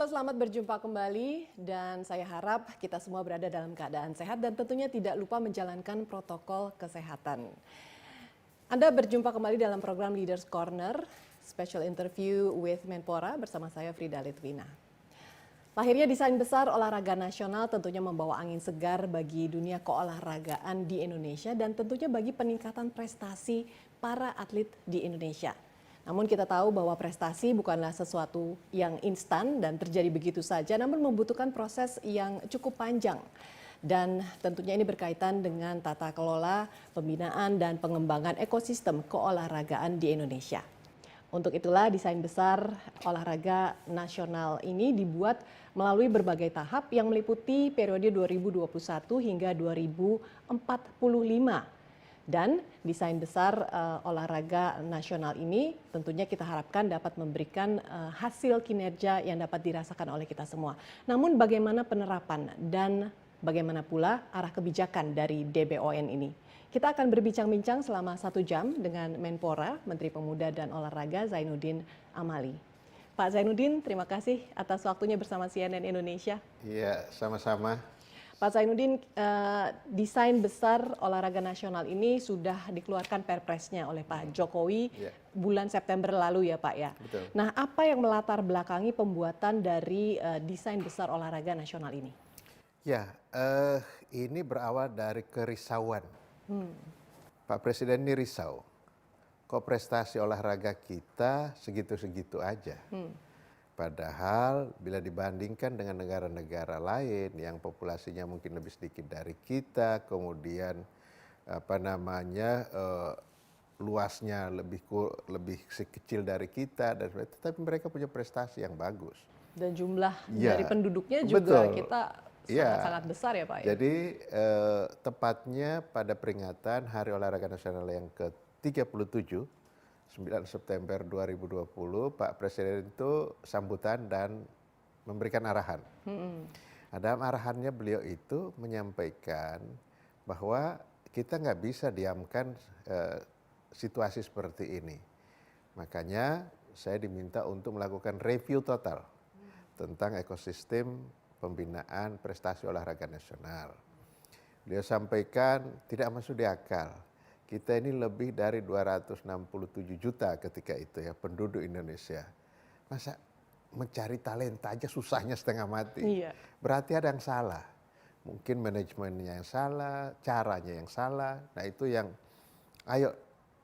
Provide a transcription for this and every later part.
halo selamat berjumpa kembali dan saya harap kita semua berada dalam keadaan sehat dan tentunya tidak lupa menjalankan protokol kesehatan. Anda berjumpa kembali dalam program Leaders Corner, special interview with Menpora bersama saya Frida Litwina. Lahirnya desain besar olahraga nasional tentunya membawa angin segar bagi dunia keolahragaan di Indonesia dan tentunya bagi peningkatan prestasi para atlet di Indonesia. Namun kita tahu bahwa prestasi bukanlah sesuatu yang instan dan terjadi begitu saja, namun membutuhkan proses yang cukup panjang. Dan tentunya ini berkaitan dengan tata kelola, pembinaan, dan pengembangan ekosistem keolahragaan di Indonesia. Untuk itulah desain besar olahraga nasional ini dibuat melalui berbagai tahap yang meliputi periode 2021 hingga 2045. Dan desain besar olahraga nasional ini tentunya kita harapkan dapat memberikan hasil kinerja yang dapat dirasakan oleh kita semua. Namun bagaimana penerapan dan bagaimana pula arah kebijakan dari DBON ini? Kita akan berbincang-bincang selama 1 jam dengan Menpora, Menteri Pemuda dan Olahraga Zainuddin Amali. Pak Zainuddin, terima kasih atas waktunya bersama CNN Indonesia. Iya, sama-sama. Pak Zainuddin, desain besar olahraga nasional ini sudah dikeluarkan perpresnya oleh Pak Jokowi bulan September lalu ya Pak ya. Betul. Nah, apa yang melatar belakangi pembuatan dari desain besar olahraga nasional ini? Ya, ini berawal dari kerisauan. Pak Presiden ini risau. Kok prestasi olahraga kita segitu-segitu aja. Padahal bila dibandingkan dengan negara-negara lain yang populasinya mungkin lebih sedikit dari kita, kemudian luasnya lebih kecil dari kita, dan tetapi mereka punya prestasi yang bagus. Dan jumlah Ya, dari penduduknya juga betul. kita sangat-sangat besar ya Pak ya. Jadi tepatnya pada peringatan Hari Olahraga Nasional yang ke-37, 9 September 2020, Pak Presiden itu sambutan dan memberikan arahan. Nah, dalam arahannya beliau itu menyampaikan bahwa kita nggak bisa diamkan situasi seperti ini. Makanya saya diminta untuk melakukan review total tentang ekosistem pembinaan prestasi olahraga nasional. Beliau sampaikan tidak masuk di akal. Kita ini lebih dari 267 juta ketika itu ya penduduk Indonesia. Masa mencari talenta aja susahnya setengah mati. Iya. Berarti ada yang salah. Mungkin manajemennya yang salah, caranya yang salah. Nah itu yang ayo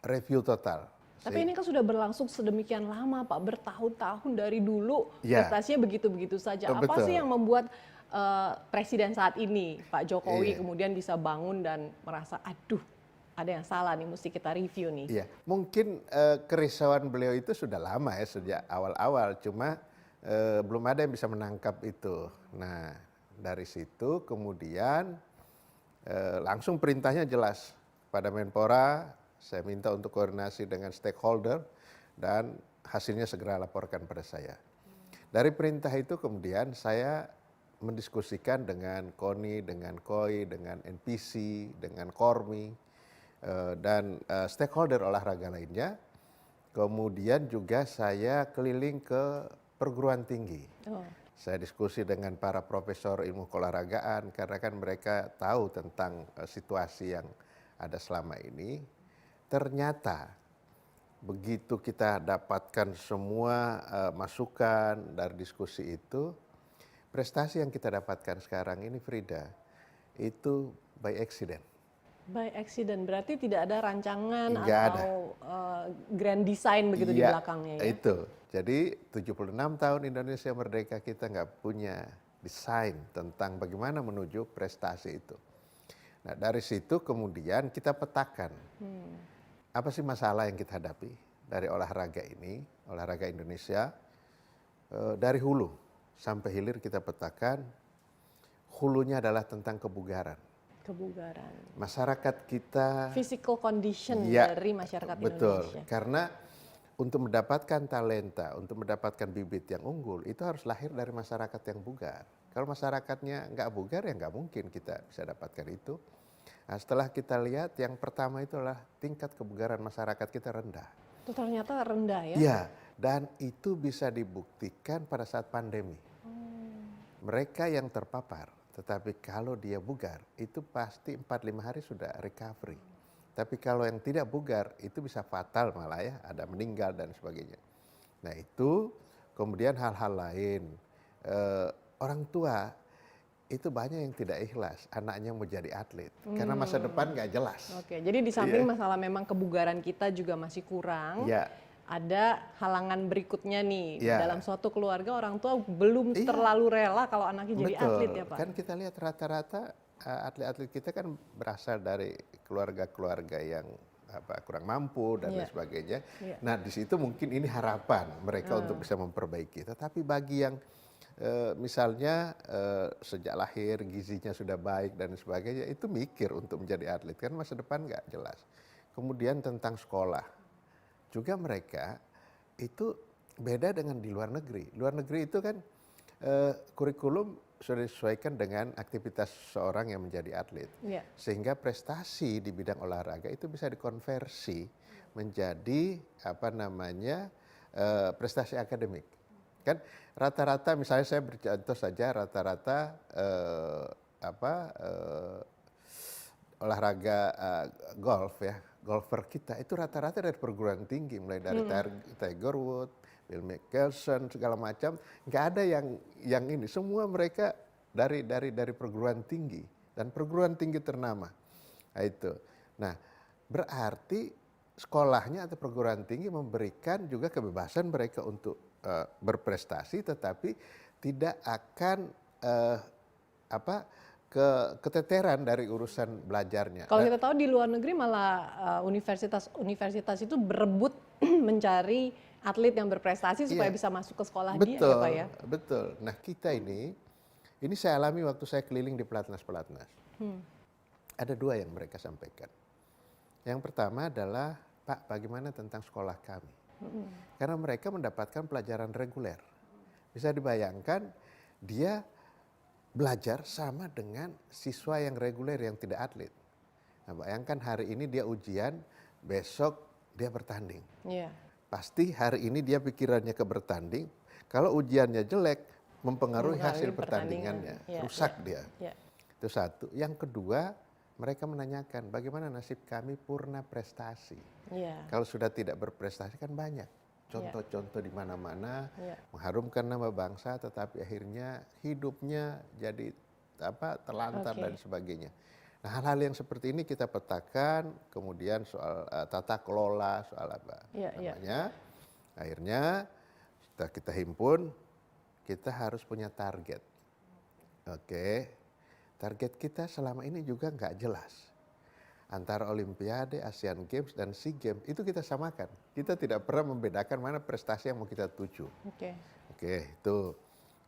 review total. Tapi ini kan sudah berlangsung sedemikian lama Pak, bertahun-tahun dari dulu prestasinya begitu-begitu saja. Apa Betul. sih yang membuat Presiden saat ini, Pak Jokowi kemudian bisa bangun dan merasa aduh ada yang salah nih, mesti kita review nih. Iya, mungkin kerisauan beliau itu sudah lama ya sejak awal-awal, cuma belum ada yang bisa menangkap itu. Nah dari situ kemudian langsung perintahnya jelas pada Menpora, saya minta untuk koordinasi dengan stakeholder dan hasilnya segera laporkan pada saya. Dari perintah itu kemudian saya mendiskusikan dengan KONI, dengan KOI, dengan NPC, dengan KORMI, dan stakeholder olahraga lainnya. Kemudian juga saya keliling ke perguruan tinggi. Saya diskusi dengan para profesor ilmu keolahragaan karena kan mereka tahu tentang situasi yang ada selama ini. Ternyata begitu kita dapatkan semua masukan dari diskusi itu, prestasi yang kita dapatkan sekarang ini Frida, itu by accident. By accident, berarti tidak ada rancangan Nggak atau grand design begitu di belakangnya ya? Itu, jadi 76 tahun Indonesia merdeka kita nggak punya desain tentang bagaimana menuju prestasi itu. Nah dari situ kemudian kita petakan, apa sih masalah yang kita hadapi dari olahraga ini, olahraga Indonesia, dari hulu sampai hilir kita petakan, hulunya adalah tentang kebugaran. Masyarakat kita, physical condition dari masyarakat Indonesia. Betul, karena untuk mendapatkan talenta, untuk mendapatkan bibit yang unggul, itu harus lahir dari masyarakat yang bugar. Kalau masyarakatnya nggak bugar ya nggak mungkin kita bisa dapatkan itu. Nah, setelah kita lihat yang pertama itu adalah tingkat kebugaran masyarakat kita rendah. Itu ternyata rendah ya? Iya, dan itu bisa dibuktikan pada saat pandemi. mereka yang terpapar, tetapi kalau dia bugar itu pasti 4-5 hari sudah recovery. Tapi kalau yang tidak bugar itu bisa fatal malah ya, ada meninggal dan sebagainya. Nah itu kemudian hal-hal lain, orang tua itu banyak yang tidak ikhlas anaknya mau jadi atlet karena masa depan nggak jelas. Oke, jadi di samping masalah memang kebugaran kita juga masih kurang, ada halangan berikutnya nih dalam suatu keluarga orang tua belum terlalu rela kalau anaknya jadi atlet ya Pak. Kan kita lihat rata-rata atlet-atlet kita kan berasal dari keluarga-keluarga yang kurang mampu dan lain sebagainya. Nah di situ mungkin ini harapan mereka untuk bisa memperbaiki. Tetapi bagi yang misalnya sejak lahir gizinya sudah baik dan sebagainya, itu mikir untuk menjadi atlet kan masa depan nggak jelas. Kemudian tentang sekolah juga mereka itu beda dengan di luar negeri. Luar negeri itu kan kurikulum sudah disesuaikan dengan aktivitas seorang yang menjadi atlet, sehingga prestasi di bidang olahraga itu bisa dikonversi menjadi prestasi akademik. Kan rata-rata misalnya saya bercontoh saja rata-rata olahraga golf ya, golfer kita itu rata-rata dari perguruan tinggi, mulai dari Tiger Woods, Phil Mickelson segala macam, nggak ada yang ini, semua mereka dari perguruan tinggi dan perguruan tinggi ternama. Nah, itu. Nah, berarti sekolahnya atau perguruan tinggi memberikan juga kebebasan mereka untuk berprestasi, tetapi tidak akan keteteran dari urusan belajarnya. Kalau kita tahu di luar negeri malah universitas itu berebut mencari atlet yang berprestasi supaya bisa masuk ke sekolah dia ya Pak ya. Betul. Nah kita ini saya alami waktu saya keliling di pelatnas-pelatnas. Ada dua yang mereka sampaikan. Yang pertama adalah, Pak, bagaimana tentang sekolah kami? Karena mereka mendapatkan pelajaran reguler. Bisa dibayangkan dia belajar sama dengan siswa yang reguler yang tidak atlet. Nah, bayangkan hari ini dia ujian, besok dia bertanding. Pasti hari ini dia pikirannya ke bertanding, kalau ujiannya jelek mempengaruhi hasil pertandingannya, rusak dia. Itu satu. Yang kedua, mereka menanyakan bagaimana nasib kami purna prestasi. Kalau sudah tidak berprestasi kan banyak contoh-contoh di mana-mana mengharumkan nama bangsa, tetapi akhirnya hidupnya jadi terlantar dan sebagainya. Nah hal-hal yang seperti ini kita petakan, kemudian soal tata kelola, soal namanya. Akhirnya setelah kita himpun, kita harus punya target. Target kita selama ini juga nggak jelas. Antara Olimpiade, Asian Games, dan SEA Games itu kita samakan. Kita tidak pernah membedakan mana prestasi yang mau kita tuju. Itu.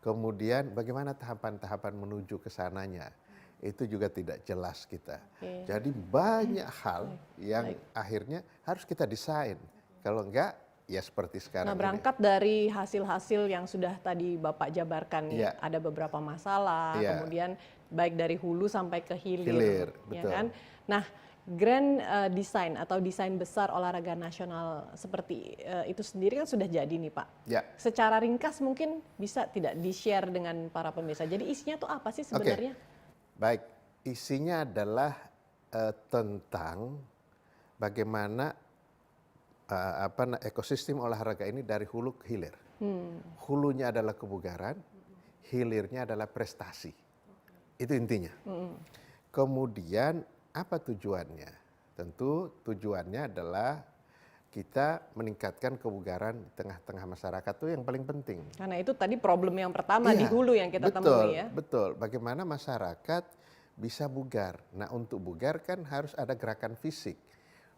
Kemudian bagaimana tahapan-tahapan menuju ke sananya. Itu juga tidak jelas kita. Jadi banyak hal yang akhirnya harus kita desain. Kalau enggak, ya seperti sekarang. Nah berangkat dari hasil-hasil yang sudah tadi Bapak jabarkan nih, ada beberapa masalah, kemudian baik dari hulu sampai ke hilir. Ya kan? Nah grand design atau desain besar olahraga nasional seperti itu sendiri kan sudah jadi nih Pak. Secara ringkas mungkin bisa tidak di-share dengan para pemirsa. Jadi isinya tuh apa sih sebenarnya? Baik, isinya adalah tentang bagaimana ekosistem olahraga ini dari hulu ke hilir. Hulunya adalah kebugaran, hilirnya adalah prestasi. Itu intinya. Kemudian apa tujuannya? Tentu tujuannya adalah kita meningkatkan kebugaran di tengah-tengah masyarakat, itu yang paling penting. Karena itu tadi problem yang pertama di hulu yang kita temui ya. Betul, bagaimana masyarakat bisa bugar. Nah untuk bugar kan harus ada gerakan fisik.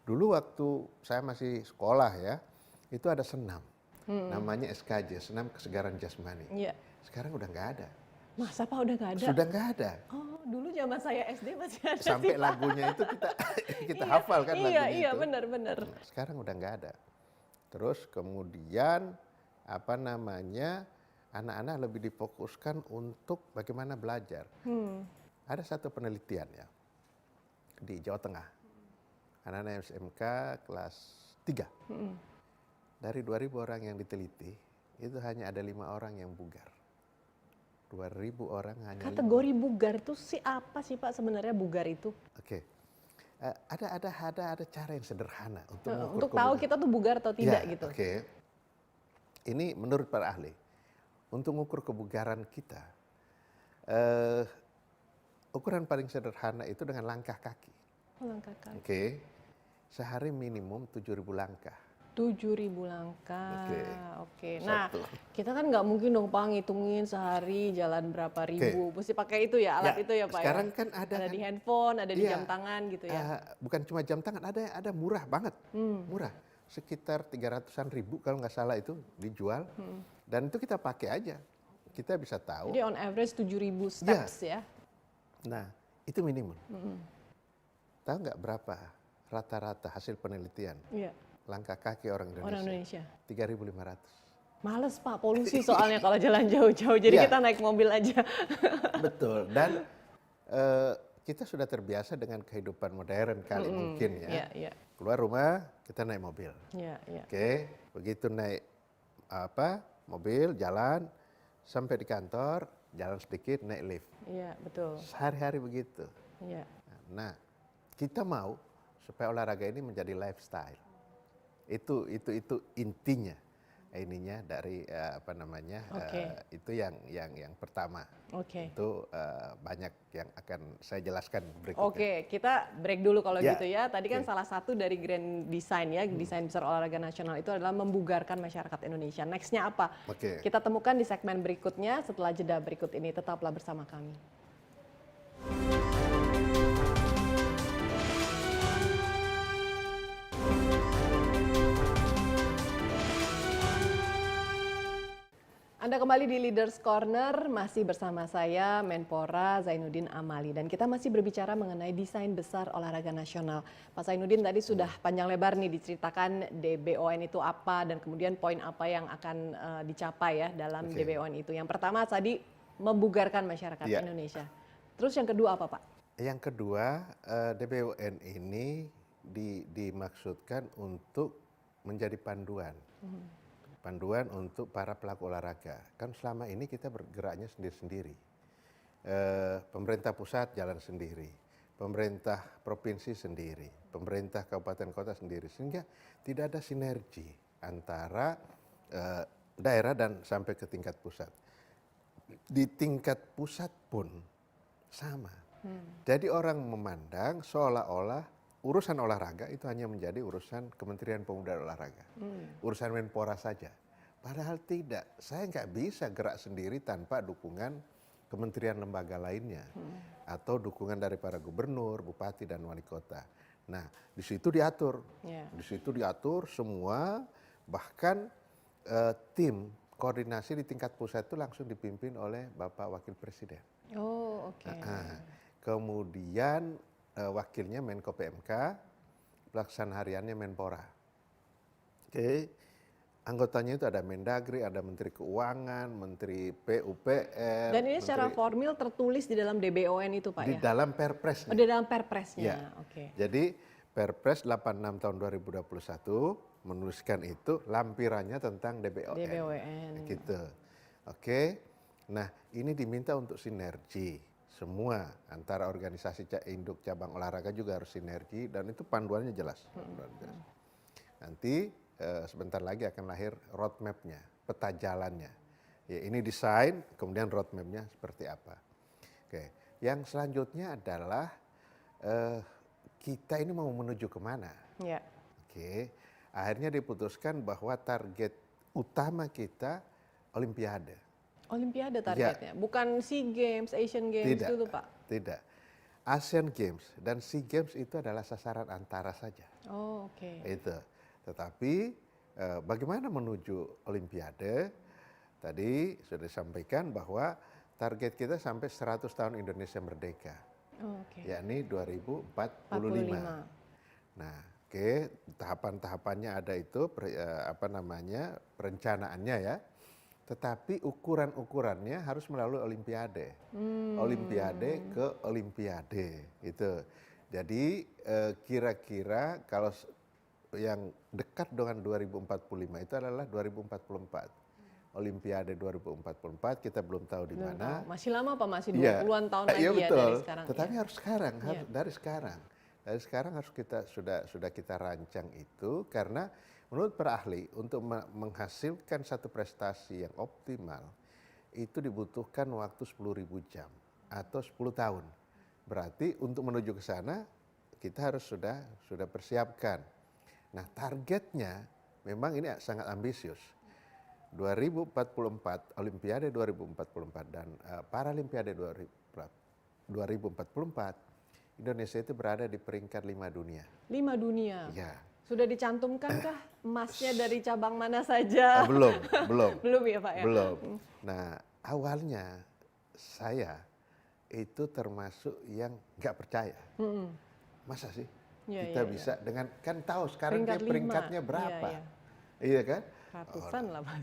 Dulu waktu saya masih sekolah ya, itu ada senam. Namanya SKJ, senam kesegaran jasmani. Sekarang udah nggak ada. Masa Pak udah nggak ada? Sudah nggak ada. Oh dulu zaman saya SD masih ada. Sampai lagunya itu kita hafal kan lagunya itu. Iya benar. Nah, sekarang udah nggak ada. Terus kemudian anak-anak lebih difokuskan untuk bagaimana belajar. Ada satu penelitian ya di Jawa Tengah. Anak-anak SMK kelas 3. Dari 2.000 orang yang diteliti, itu hanya ada 5 orang yang bugar. 2.000 orang hanya 5. Kategori bugar itu apa sih Pak sebenarnya bugar itu? Oke. Ada cara yang sederhana untuk mengukur Untuk tahu kita tuh bugar atau tidak ya, gitu. oke. Ini menurut para ahli, untuk mengukur kebugaran kita, eh, ukuran paling sederhana itu dengan langkah kaki. Oh, langkah kaki. Oke. Sehari minimum 7.000 langkah. 7.000 langkah. Oke. Oke. Nah, Satu. kita kan nggak mungkin dong Pak ngitungin sehari jalan berapa ribu. Mesti pakai itu ya, alat Ya, itu ya Pak sekarang ya. kan ada di kan, handphone, ada di iya, jam tangan gitu ya. bukan cuma jam tangan, ada murah banget, murah, sekitar 300-an ribu kalau nggak salah itu dijual, dan itu kita pakai aja, kita bisa tahu. Jadi on average 7.000 steps ya. Nah, itu minimum. Tahu nggak berapa rata-rata hasil penelitian Iya. langkah kaki orang Orang Indonesia? Indonesia. 3.500. Males Pak, polusi soalnya kalau jalan jauh-jauh. Jadi Iya. kita naik mobil aja. Betul, dan kita sudah terbiasa dengan kehidupan modern kali mungkin ya. Iya, iya. Keluar rumah, kita naik mobil. Iya, iya. Oke, begitu naik mobil, jalan, sampai di kantor, jalan sedikit, naik lift. Iya, betul. Sehari-hari begitu. Iya. Nah, kita mau supaya olahraga ini menjadi lifestyle. Itu intinya, ininya dari Oke. itu yang pertama. Oke. Itu banyak yang akan saya jelaskan berikutnya. Oke, kita break dulu kalau Ya, gitu ya. Tadi kan oke. salah satu dari Grand Design ya, desain besar olahraga nasional itu adalah membugarkan masyarakat Indonesia. Next-nya apa? Oke. Kita temukan di segmen berikutnya setelah jeda berikut ini. Tetaplah bersama kami. Anda kembali di Leaders Corner, masih bersama saya Menpora Zainuddin Amali, dan kita masih berbicara mengenai desain besar olahraga nasional. Pak Zainuddin tadi sudah panjang lebar nih diceritakan DBON itu apa dan kemudian poin apa yang akan dicapai ya dalam DBON itu. Yang pertama tadi membugarkan masyarakat Indonesia. Terus yang kedua apa Pak? Yang kedua, DBON ini dimaksudkan untuk menjadi panduan. Panduan untuk para pelaku olahraga. Kan selama ini kita bergeraknya sendiri-sendiri. Pemerintah pusat jalan sendiri, pemerintah provinsi sendiri, pemerintah kabupaten kota sendiri. Sehingga tidak ada sinergi antara daerah dan sampai ke tingkat pusat. Di tingkat pusat pun sama. Jadi orang memandang seolah-olah urusan olahraga itu hanya menjadi urusan Kementerian Pemuda dan Olahraga, urusan Menpora saja. Padahal tidak, saya nggak bisa gerak sendiri tanpa dukungan kementerian lembaga lainnya, atau dukungan dari para gubernur, bupati dan wali kota. Nah, di situ diatur, di situ diatur semua, bahkan tim koordinasi di tingkat pusat itu langsung dipimpin oleh Bapak Wakil Presiden. Oh, oke. Kemudian wakilnya Menko PMK, pelaksana hariannya Menpora. Oke, anggotanya itu ada Mendagri, ada Menteri Keuangan, Menteri PUPR. Dan ini secara formil tertulis di dalam DBON itu Pak di ya? dalam Perpresnya. Oh, di dalam Perpresnya, Ya. oke. Jadi Perpres 86 tahun 2021 menuliskan itu lampirannya tentang DBON. DBON. Gitu. Oke. Nah, ini diminta untuk sinergi. Semua antara organisasi induk cabang olahraga juga harus sinergi dan itu panduannya jelas. Nanti sebentar lagi akan lahir roadmap-nya, peta jalannya. Ya, ini desain, kemudian roadmap-nya seperti apa. Oke. Yang selanjutnya adalah kita ini mau menuju kemana. Ya. Oke. Akhirnya diputuskan bahwa target utama kita Olimpiade. Olimpiade targetnya, bukan SEA Games, Asian Games dulu Pak? Tidak. Asian Games dan SEA Games itu adalah sasaran antara saja. Oh, oke. Itu. Tetapi bagaimana menuju Olimpiade? Tadi sudah disampaikan bahwa target kita sampai 100 tahun Indonesia merdeka. Oh, oke. Yakni 2045. Nah, oke, tahapan-tahapannya ada itu perencanaannya ya. Tetapi ukuran-ukurannya harus melalui Olimpiade. Olimpiade ke Olimpiade itu. Jadi kira-kira kalau yang dekat dengan 2045 itu adalah 2044. Olimpiade 2044 kita belum tahu di Belum mana. tahu. Masih lama Pak, masih Iya. 20-an tahun lagi Iya, ya betul. dari sekarang. Tetapi ya. harus sekarang, Iya. dari sekarang. Dari sekarang harus kita sudah kita rancang itu, karena menurut para ahli untuk menghasilkan satu prestasi yang optimal itu dibutuhkan waktu 10.000 jam atau 10 tahun. Berarti untuk menuju ke sana kita harus sudah persiapkan. Nah, targetnya memang ini sangat ambisius. 2044, Olimpiade 2044 dan Paralimpiade 2044, Indonesia itu berada di peringkat 5 dunia. 5 dunia. Ya. Sudah dicantumkankah emasnya dari cabang mana saja? Belum. Belum ya Pak ya? Belum. Nah, awalnya saya itu termasuk yang nggak percaya. Masa sih kita bisa dengan, kan tahu sekarang peringkatnya berapa? Iya kan? Ratusan lah Mas.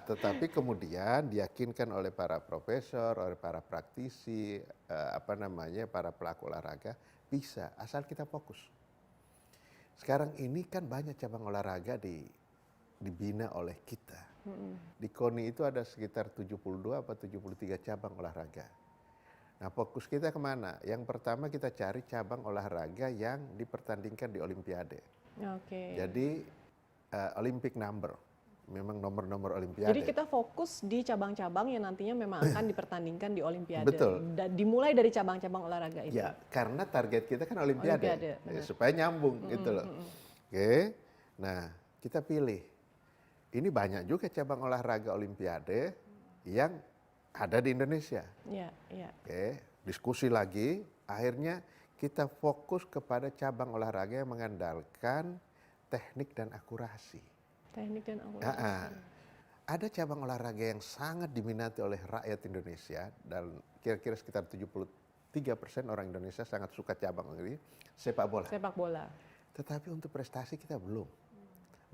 Tetapi kemudian diyakinkan oleh para profesor, oleh para praktisi, para pelaku olahraga, bisa asal kita fokus. Sekarang ini kan banyak cabang olahraga dibina oleh kita. Di KONI itu ada sekitar 72 atau 73 cabang olahraga. Nah, fokus kita kemana? Yang pertama kita cari cabang olahraga yang dipertandingkan di Olimpiade. Oke. Jadi Olympic number. Memang nomor-nomor Olimpiade. Jadi kita fokus di cabang-cabang yang nantinya memang akan dipertandingkan di Olimpiade. Betul. Dimulai dari cabang-cabang olahraga itu. Ya, karena target kita kan Olimpiade. Supaya nyambung gitu loh. Oke, nah kita pilih. Ini banyak juga cabang olahraga Olimpiade yang ada di Indonesia. Iya. Oke, diskusi lagi. Akhirnya kita fokus kepada cabang olahraga yang mengandalkan teknik dan akurasi. Teknik dan akurasi. Ada cabang olahraga yang sangat diminati oleh rakyat Indonesia, dan kira-kira sekitar 73% orang Indonesia sangat suka cabang ini, sepak bola. Sepak bola. Tetapi untuk prestasi kita belum,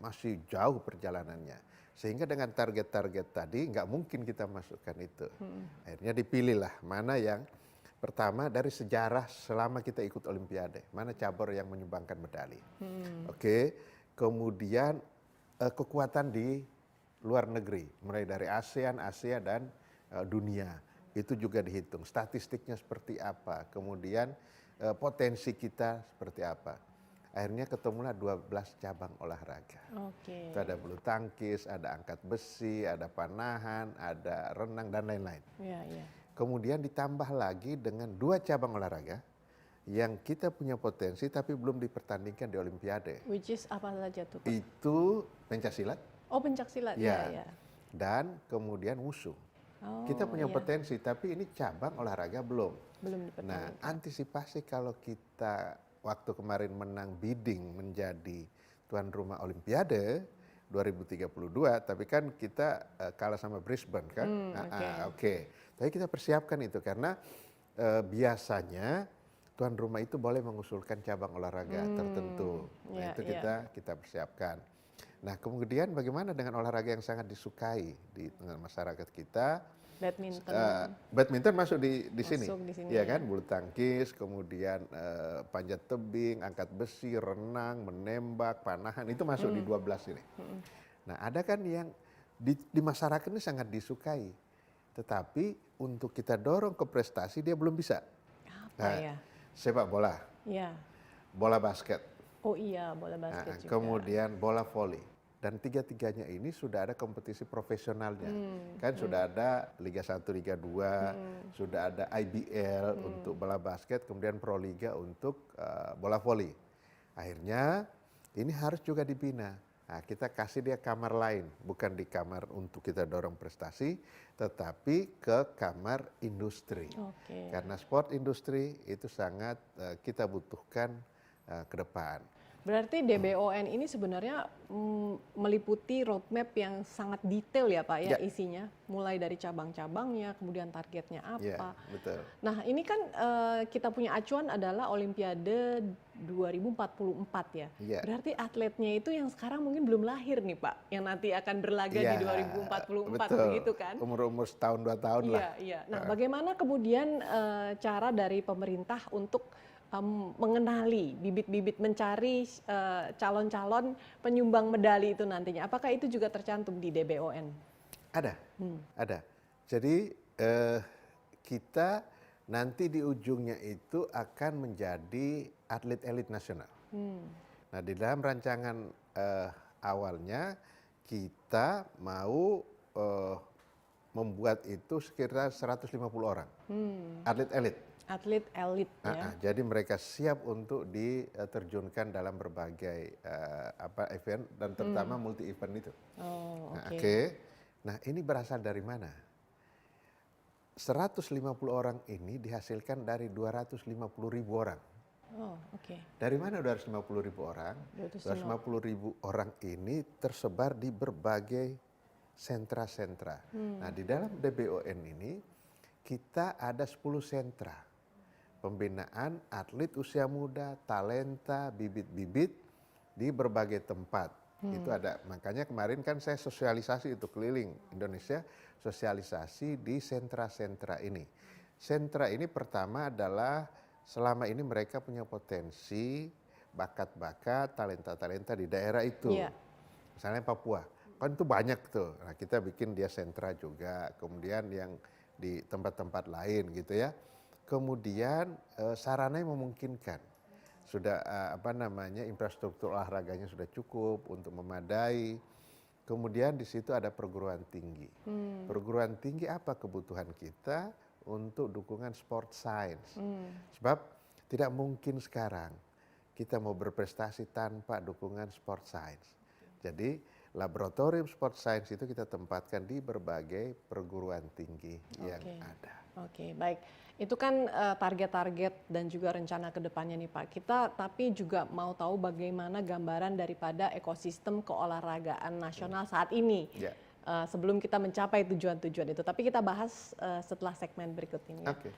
masih jauh perjalanannya. Sehingga dengan target-target tadi nggak mungkin kita masukkan itu. Akhirnya dipilihlah mana yang pertama dari sejarah selama kita ikut Olimpiade, mana cabur yang menyumbangkan medali. Oke, kemudian kekuatan di luar negeri, mulai dari ASEAN, Asia, dan dunia. Itu juga dihitung, statistiknya seperti apa, kemudian potensi kita seperti apa. Akhirnya ketemulah 12 cabang olahraga. Oke. Itu ada bulu tangkis, ada angkat besi, ada panahan, ada renang, dan lain-lain. Iya. Kemudian ditambah lagi dengan 2 cabang olahraga yang kita punya potensi tapi belum dipertandingkan di Olimpiade. Which is apa saja tuh Pak? Itu pencaksilat. Oh, pencaksilat. Ya. Dan kemudian wushu. Oh, Kita punya potensi tapi ini cabang olahraga belum. Belum dipertandingkan. Nah, antisipasi kalau kita waktu kemarin menang bidding menjadi tuan rumah Olimpiade 2032, tapi kan kita kalah sama Brisbane kan. Oke. Tapi kita persiapkan itu karena biasanya tuan rumah itu boleh mengusulkan cabang olahraga tertentu. Nah, itu kita persiapkan. Nah, kemudian bagaimana dengan olahraga yang sangat disukai di tengah masyarakat kita? Badminton. Badminton masuk di sini. Masuk di sini, ya kan, bulu tangkis, kemudian panjat tebing, angkat besi, renang, menembak, panahan, itu masuk di 12 ini. Nah, ada kan yang di masyarakat ini sangat disukai. Tetapi untuk kita dorong ke prestasi dia belum bisa. Apa ya? Sepak bola, bola basket, oh iya, bola basket juga. kemudian bola voli, dan tiga-tiganya ini sudah ada kompetisi profesionalnya, kan sudah ada Liga 1, Liga 2, sudah ada IBL untuk bola basket, kemudian Pro Liga untuk bola voli. Akhirnya ini harus juga dibina. Nah, kita kasih dia kamar lain, bukan di kamar untuk kita dorong prestasi, tetapi ke kamar industri. Karena sport industri itu sangat kita butuhkan ke depan. Berarti DBON ini sebenarnya meliputi roadmap yang sangat detail ya Pak ya, isinya, mulai dari cabang-cabangnya, kemudian targetnya apa. Ya, betul. Nah, ini kan kita punya acuan adalah Olimpiade 2044 ya. Berarti atletnya itu yang sekarang mungkin belum lahir nih Pak, yang nanti akan berlaga di 2044 begitu kan? Umur-umur setahun 2 tahun lah. Iya. Nah, bagaimana kemudian cara dari pemerintah untuk mengenali bibit-bibit, mencari calon-calon penyumbang medali itu nantinya? Apakah itu juga tercantum di DBON? Ada. Jadi kita nanti di ujungnya itu akan menjadi atlet elit nasional. Nah, di dalam rancangan awalnya kita mau membuat itu sekitar 150 orang atlet elit. Atlet elit ya. Jadi mereka siap untuk diterjunkan dalam berbagai event dan terutama multi event itu. Oh, Nah, oke. Nah, ini berasal dari mana? 150 orang ini dihasilkan dari 250.000 orang. Oh, oke. Dari mana 250.000 orang? 250.000 orang ini tersebar di berbagai sentra-sentra. Nah, di dalam DBON ini kita ada 10 sentra pembinaan atlet usia muda, talenta, bibit-bibit di berbagai tempat. Itu ada, makanya kemarin kan saya sosialisasi itu keliling Indonesia, sosialisasi di sentra-sentra ini. Sentra ini pertama adalah selama ini mereka punya potensi, bakat-bakat, talenta-talenta di daerah itu. Yeah. Misalnya Papua, kan itu banyak tuh. Nah, kita bikin dia sentra juga, kemudian yang di tempat-tempat lain gitu ya. Kemudian sarana yang memungkinkan. Sudah infrastruktur olahraganya sudah cukup untuk memadai. Kemudian di situ ada perguruan tinggi. Perguruan tinggi apa kebutuhan kita untuk dukungan sport science. Sebab tidak mungkin sekarang kita mau berprestasi tanpa dukungan sport science. Jadi laboratorium sport science itu kita tempatkan di berbagai perguruan tinggi yang ada. Oke, baik. Itu kan target-target dan juga rencana ke depannya nih Pak. Kita tapi juga mau tahu bagaimana gambaran daripada ekosistem keolahragaan nasional saat ini. Yeah. Sebelum kita mencapai tujuan-tujuan itu. Tapi kita bahas setelah segmen berikut ini. Ya. Oke.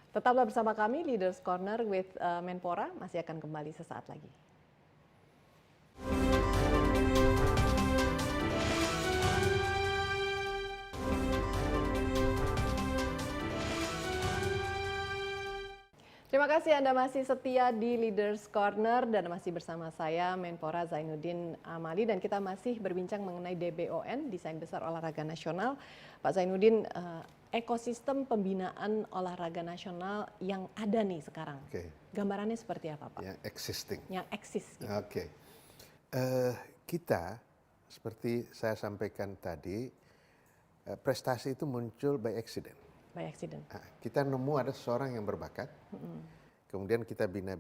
Tetaplah bersama kami, Leaders Corner with Menpora masih akan kembali sesaat lagi. Terima kasih Anda masih setia di Leaders Corner dan masih bersama saya Menpora Zainuddin Amali dan kita masih berbincang mengenai DBON, Desain Besar Olahraga Nasional. Pak Zainuddin, ekosistem pembinaan olahraga nasional yang ada nih sekarang, gambarannya seperti apa Pak? Yang existing. Yang eksis. Gitu. Oke. Kita, seperti saya sampaikan tadi, prestasi itu muncul by accident. By accident. Kita nemu ada seorang yang berbakat, kemudian kita bina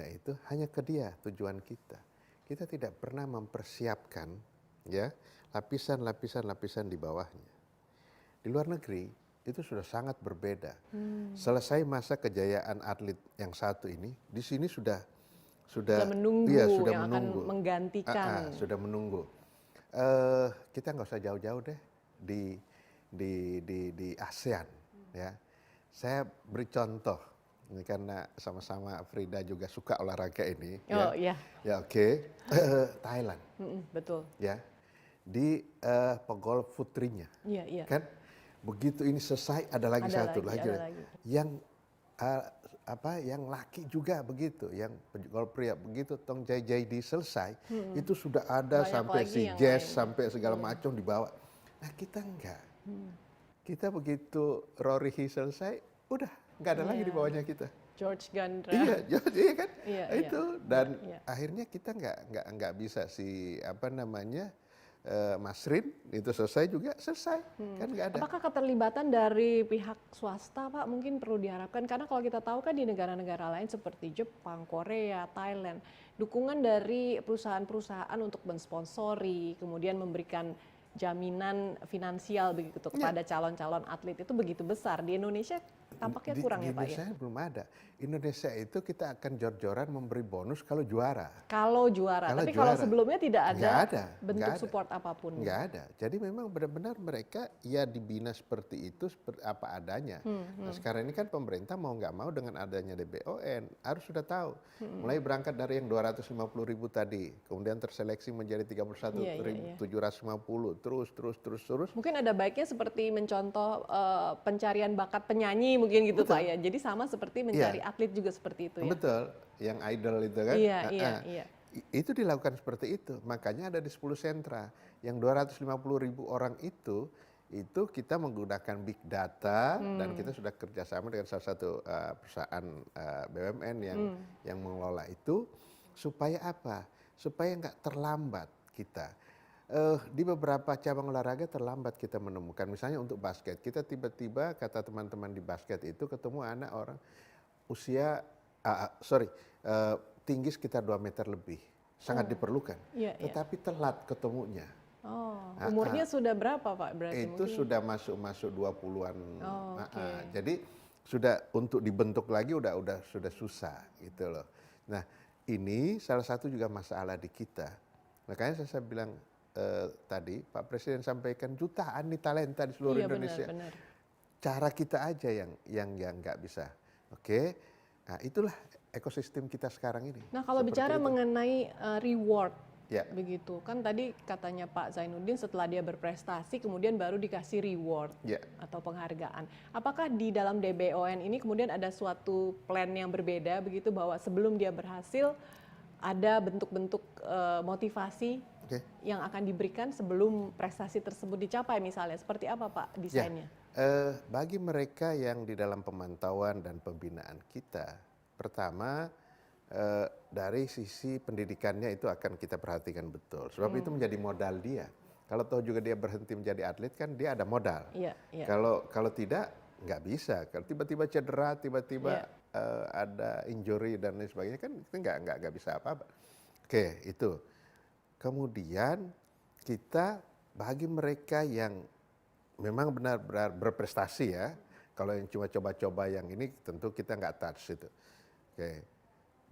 itu hanya ke dia tujuan kita. Kita tidak pernah mempersiapkan ya lapisan di bawahnya. Di luar negeri itu sudah sangat berbeda. Selesai masa kejayaan atlet yang satu ini, di sini sudah menunggu, sudah yang menunggu. akan menggantikan. Sudah menunggu. Kita nggak usah jauh-jauh deh di ASEAN. Ya, saya beri contoh ini karena sama-sama Frida juga suka olahraga ini. Oh iya. Ya oke. Thailand. Betul. Ya, di pegolf putrinya. Iya. Kan begitu ini selesai ada lagi satu lagi. Yang yang laki juga begitu, yang pegolf pria begitu Tong Jai Jaidi selesai, itu sudah ada banyak sampai si Jazz sampai segala macam dibawa. Nah kita enggak. Kita begitu Rory selesai, udah nggak ada lagi di bawahnya kita. George Gandra. Iya kan? Iya. Itu dan akhirnya kita nggak bisa Masrin itu selesai juga selesai kan nggak ada. Apakah keterlibatan dari pihak swasta Pak mungkin perlu diharapkan karena kalau kita tahu kan di negara-negara lain seperti Jepang, Korea, Thailand, dukungan dari perusahaan-perusahaan untuk mensponsori kemudian memberikan jaminan finansial begitu kepada calon-calon atlet itu begitu besar. Di Indonesia tampaknya kurang ya Pak ya? Di Indonesia belum ada. Indonesia itu kita akan jor-joran memberi bonus kalau juara. Tapi kalau sebelumnya tidak ada bentuk support apapun. Nggak ada. Jadi memang benar-benar mereka ya dibina seperti itu, seperti apa adanya. Nah sekarang ini kan pemerintah mau nggak mau dengan adanya DBON harus sudah tahu. Mulai berangkat dari yang 250.000 tadi, kemudian terseleksi menjadi 31.750, terus. Mungkin ada baiknya seperti mencontoh pencarian bakat penyanyi mungkin gitu Pak ya. Jadi sama seperti mencari atlet juga seperti itu ya. Betul, yang idol itu kan. Iya. Itu dilakukan seperti itu. Makanya ada di 10 sentra yang 250.000 orang itu itu kita menggunakan big data dan kita sudah kerjasama dengan salah satu perusahaan BUMN yang mengelola itu supaya apa? Supaya nggak terlambat kita. Di beberapa cabang olahraga terlambat kita menemukan, misalnya untuk basket, kita tiba-tiba kata teman-teman di basket itu ketemu anak orang usia, tinggi sekitar 2 meter lebih, sangat diperlukan, tetapi telat ketemunya. Umurnya sudah berapa Pak berarti? Itu mungkin sudah masuk 20-an. Jadi sudah untuk dibentuk lagi sudah susah gitu loh. Nah ini salah satu juga masalah di kita. Makanya saya bilang tadi Pak Presiden sampaikan jutaan nih talenta di seluruh Indonesia. Benar. Cara kita aja yang nggak bisa. Oke, nah itulah ekosistem kita sekarang ini. Nah kalau bicara mengenai reward, ya. begitu kan tadi katanya Pak Zainuddin setelah dia berprestasi kemudian baru dikasih reward atau penghargaan. Apakah di dalam DBON ini kemudian ada suatu plan yang berbeda begitu bahwa sebelum dia berhasil ada bentuk-bentuk motivasi yang akan diberikan sebelum prestasi tersebut dicapai misalnya? Seperti apa Pak desainnya? Bagi mereka yang di dalam pemantauan dan pembinaan kita, pertama dari sisi pendidikannya itu akan kita perhatikan betul. Sebab itu menjadi modal dia. Kalau tahu juga dia berhenti menjadi atlet kan dia ada modal. Kalau tidak nggak bisa. Kalau tiba-tiba cedera, tiba-tiba ada injury dan lain sebagainya kan kita nggak bisa apa-apa. Oke, itu. Kemudian kita bagi mereka yang memang benar-benar berprestasi ya, kalau yang cuma coba-coba yang ini tentu kita nggak touch itu. Oke,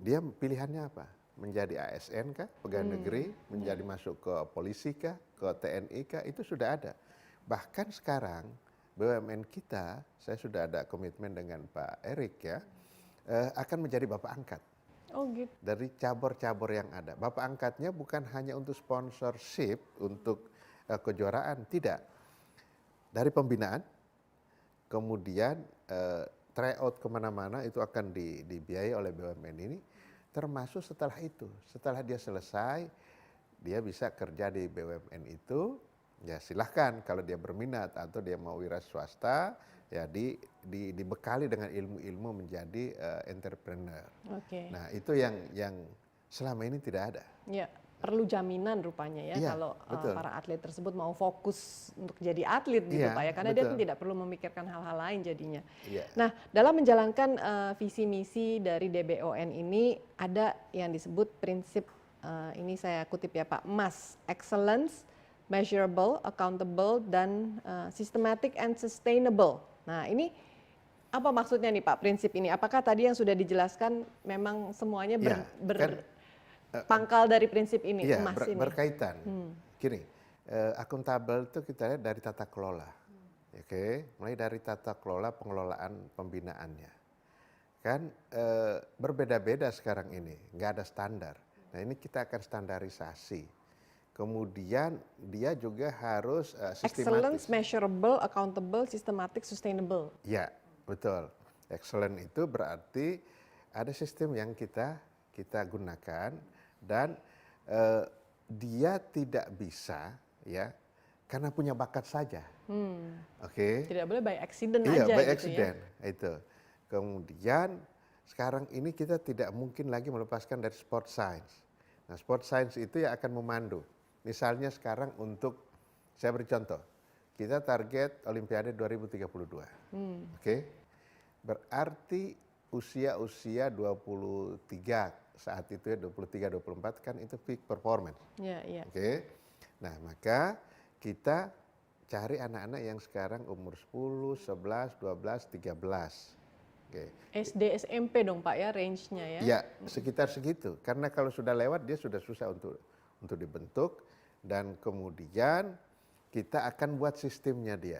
dia pilihannya apa? Menjadi ASN kah, pegawai negeri, menjadi masuk ke polisi kah, ke TNI kah, itu sudah ada. Bahkan sekarang BUMN kita, saya sudah ada komitmen dengan Pak Erik ya, akan menjadi bapak angkat. Oh gitu. Dari cabur-cabur yang ada. Bapak angkatnya bukan hanya untuk sponsorship, untuk kejuaraan, tidak. Dari pembinaan, kemudian tryout kemana-mana itu akan dibiayai oleh BUMN ini, termasuk setelah itu. Setelah dia selesai, dia bisa kerja di BUMN itu, ya silahkan kalau dia berminat atau dia mau wira swasta, ya dibekali dengan ilmu-ilmu menjadi entrepreneur. Nah itu yang selama ini tidak ada. Ya, perlu jaminan rupanya ya kalau para atlet tersebut mau fokus untuk jadi atlet gitu Pak ya, karena dia tidak perlu memikirkan hal-hal lain jadinya. Nah dalam menjalankan visi misi dari DBON ini ada yang disebut prinsip, ini saya kutip ya Pak, MAS, Excellence, Measurable, Accountable, dan Systematic and Sustainable. Nah ini apa maksudnya nih Pak prinsip ini? Apakah tadi yang sudah dijelaskan memang semuanya pangkal dari prinsip ini? Iya, ini berkaitan. Gini, akuntabel itu kita lihat dari tata kelola. Mulai dari tata kelola pengelolaan pembinaannya. Kan berbeda-beda sekarang ini, nggak ada standar. Nah ini kita akan standarisasi. Kemudian dia juga harus sistematis. Excellence, measurable, accountable, systematic, sustainable. Ya, betul. Excellent itu berarti ada sistem yang kita gunakan dan dia tidak bisa ya karena punya bakat saja. Tidak boleh by accident aja. Iya, by gitu accident itu. Kemudian sekarang ini kita tidak mungkin lagi melepaskan dari sport science. Nah, sport science itu yang akan memandu. Misalnya sekarang saya beri contoh, kita target Olimpiade 2032. Berarti usia 23 saat itu ya, 23-24 kan itu peak performance. Nah maka kita cari anak-anak yang sekarang umur 10, 11, 12, 13. SD, SMP dong Pak ya range-nya ya? Ya, sekitar segitu. Karena kalau sudah lewat dia sudah susah untuk dibentuk. Dan kemudian kita akan buat sistemnya dia.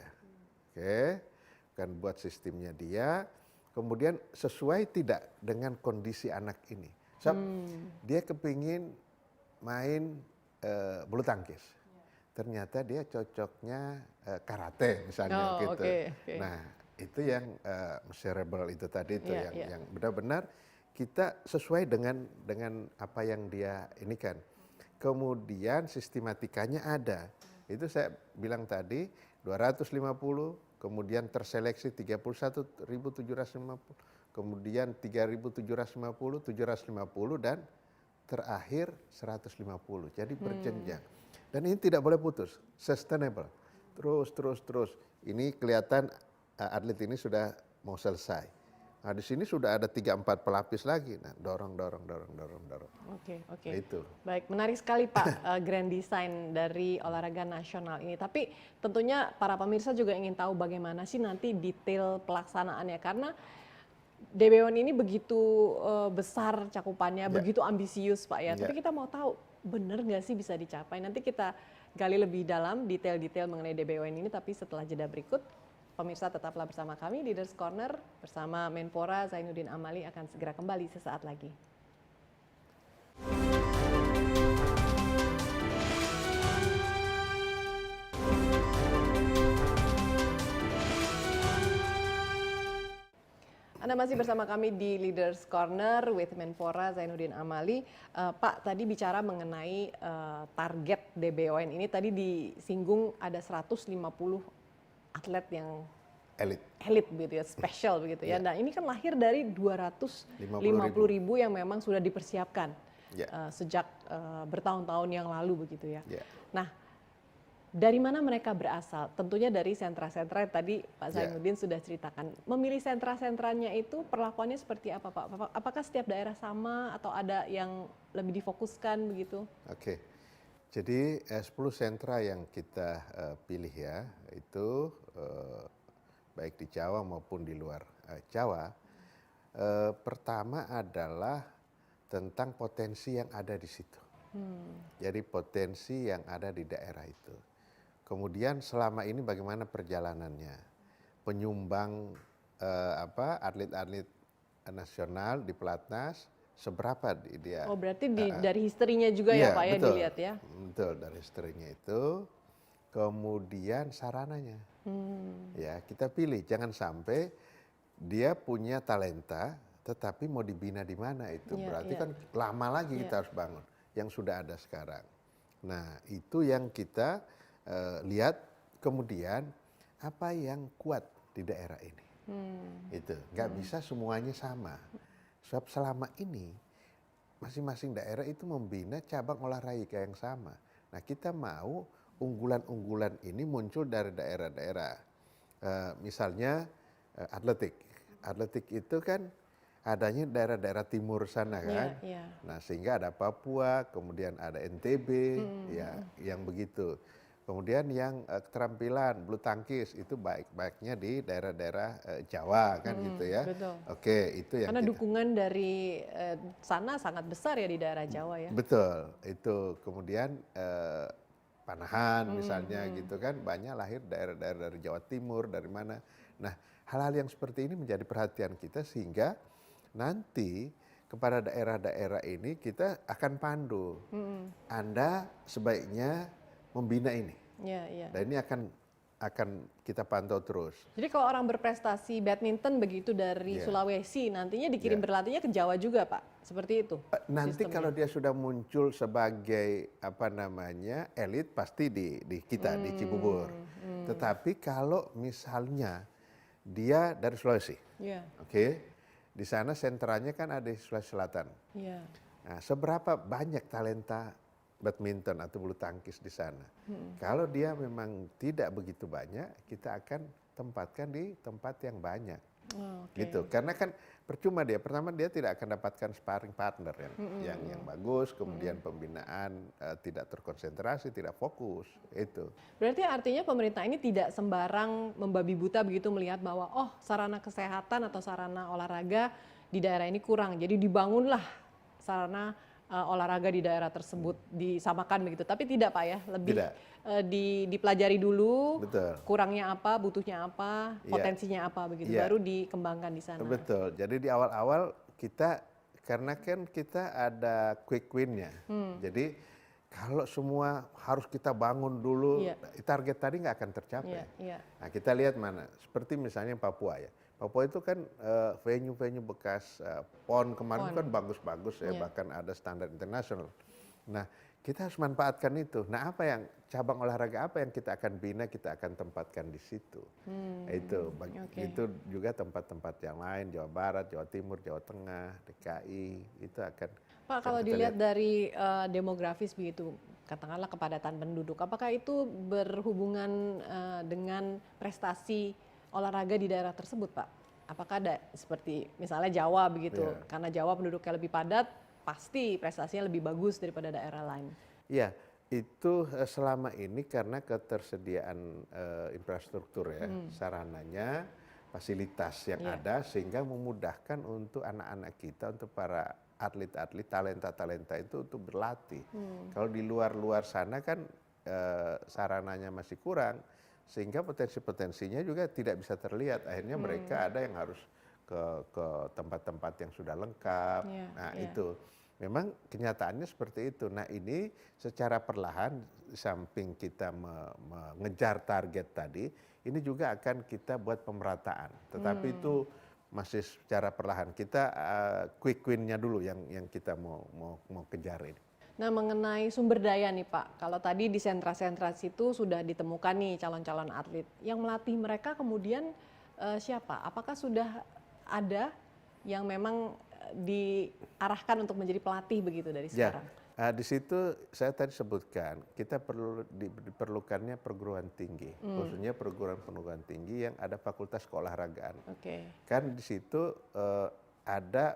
Akan buat sistemnya dia. Kemudian sesuai tidak dengan kondisi anak ini. Dia kepingin main bulu tangkis. Ternyata dia cocoknya karate misalnya gitu. Nah itu yang measurable itu tadi itu yang benar-benar kita sesuai dengan apa yang dia ini kan. Kemudian sistematikanya ada. Itu saya bilang tadi 250, kemudian terseleksi 31.750, kemudian 3.750, 750 dan terakhir 150. Jadi berjenjang. Dan ini tidak boleh putus, sustainable. Terus. Ini kelihatan atlet ini sudah mau selesai. Nah, di sini sudah ada 3-4 pelapis lagi. Nah, dorong. Oke. Itu. Baik, menarik sekali Pak grand design dari olahraga nasional ini. Tapi tentunya para pemirsa juga ingin tahu bagaimana sih nanti detail pelaksanaannya. Karena DBON ini begitu besar cakupannya, begitu ambisius Pak ya. Tapi kita mau tahu benar nggak sih bisa dicapai. Nanti kita gali lebih dalam detail-detail mengenai DBON ini. Tapi setelah jeda berikut, pemirsa tetaplah bersama kami, Leaders Corner bersama Menpora Zainuddin Amali akan segera kembali sesaat lagi. Anda masih bersama kami di Leaders Corner with Menpora Zainuddin Amali. Pak, tadi bicara mengenai target DBON ini, tadi disinggung ada 150 atlet yang elit begitu ya, spesial begitu ya. Nah ini kan lahir dari 250.000 yang memang sudah dipersiapkan sejak bertahun-tahun yang lalu begitu ya. Nah dari mana mereka berasal? Tentunya dari sentra-sentra yang tadi Pak Zainuddin sudah ceritakan. Memilih sentra-sentranya itu perlakuannya seperti apa Pak? Apakah setiap daerah sama atau ada yang lebih difokuskan begitu? Oke. Jadi 10 sentra yang kita pilih ya, itu baik di Jawa maupun di luar Jawa. Pertama adalah tentang potensi yang ada di situ. Jadi potensi yang ada di daerah itu. Kemudian selama ini bagaimana perjalanannya, penyumbang atlet-atlet nasional di pelatnas seberapa dia? Oh berarti dari historinya juga ya Pak ya dilihat ya? Betul, dari historinya itu. Kemudian sarananya, ya kita pilih, jangan sampai dia punya talenta, tetapi mau dibina di mana itu, berarti kan lama lagi kita harus bangun, yang sudah ada sekarang. Nah itu yang kita lihat, kemudian apa yang kuat di daerah ini, itu nggak bisa semuanya sama, sebab selama ini masing-masing daerah itu membina cabang olahraga yang sama. Nah kita mau unggulan-unggulan ini muncul dari daerah-daerah. Misalnya atletik itu kan adanya daerah-daerah timur sana kan. Nah sehingga ada Papua, kemudian ada NTB, ya yang begitu. Kemudian yang keterampilan bulu tangkis itu baik-baiknya di daerah-daerah Jawa kan gitu ya. Betul. Oke, itu yang karena dukungan dari sana sangat besar ya di daerah Jawa ya. Betul, itu kemudian Panahan misalnya gitu kan, banyak lahir daerah-daerah dari Jawa Timur, dari mana. Nah hal-hal yang seperti ini menjadi perhatian kita sehingga nanti kepada daerah-daerah ini kita akan pandu. Anda sebaiknya membina ini. Dan ini akan kita pantau terus. Jadi kalau orang berprestasi badminton begitu dari Sulawesi, nantinya dikirim berlatihnya ke Jawa juga Pak? Seperti itu? Nanti sistemnya. Kalau dia sudah muncul sebagai elit pasti di kita, di Cibubur. Tetapi kalau misalnya dia dari Sulawesi, oke, di sana sentranya kan ada di Sulawesi Selatan. Nah, seberapa banyak talenta badminton atau bulu tangkis di sana. Kalau dia memang tidak begitu banyak, kita akan tempatkan di tempat yang banyak. Gitu. Karena kan percuma dia, pertama dia tidak akan dapatkan sparring partner yang bagus, kemudian pembinaan tidak terkonsentrasi, tidak fokus, itu. Berarti artinya pemerintah ini tidak sembarang membabi buta begitu melihat bahwa sarana kesehatan atau sarana olahraga di daerah ini kurang. Jadi dibangunlah sarana olahraga di daerah tersebut disamakan begitu, tapi tidak Pak ya, lebih dipelajari dulu. Betul. Kurangnya apa, butuhnya apa, potensinya apa begitu, baru dikembangkan di sana. Betul, jadi di awal-awal kita, karena kan kita ada quick win-nya, jadi kalau semua harus kita bangun dulu, target tadi nggak akan tercapai. Nah kita lihat mana, seperti misalnya Papua ya. Papua itu kan venue-venue bekas PON kemarin kan bagus-bagus ya, bahkan ada standar internasional. Nah kita harus manfaatkan itu. Nah, apa yang cabang olahraga apa yang kita akan bina, kita akan tempatkan di situ. Itu juga tempat-tempat yang lain, Jawa Barat, Jawa Timur, Jawa Tengah, DKI, itu akan. Pak, kalau dilihat dari demografis begitu, katakanlah kepadatan penduduk, apakah itu berhubungan dengan prestasi olahraga di daerah tersebut, Pak? Apakah ada seperti misalnya Jawa begitu, karena Jawa penduduknya lebih padat, pasti prestasinya lebih bagus daripada daerah lain. Iya, itu selama ini karena ketersediaan infrastruktur ya, sarananya, fasilitas yang ada sehingga memudahkan untuk anak-anak kita, untuk para atlet-atlet, talenta-talenta itu untuk berlatih. Kalau di luar-luar sana kan sarananya masih kurang, sehingga potensi-potensinya juga tidak bisa terlihat. Akhirnya mereka ada yang harus ke tempat-tempat yang sudah lengkap. Itu memang kenyataannya seperti itu. Nah, ini secara perlahan, samping kita mengejar target tadi, ini juga akan kita buat pemerataan. Tetapi itu masih secara perlahan. Kita quick win-nya dulu yang kita mau kejar ini. Nah, mengenai sumber daya nih Pak, kalau tadi di sentra-sentra situ sudah ditemukan nih calon-calon atlet. Yang melatih mereka kemudian siapa? Apakah sudah ada yang memang diarahkan untuk menjadi pelatih begitu dari sekarang? Di situ saya tadi sebutkan, kita perlu diperlukannya perguruan tinggi, khususnya perguruan tinggi yang ada fakultas keolahragaan. Kan di situ ada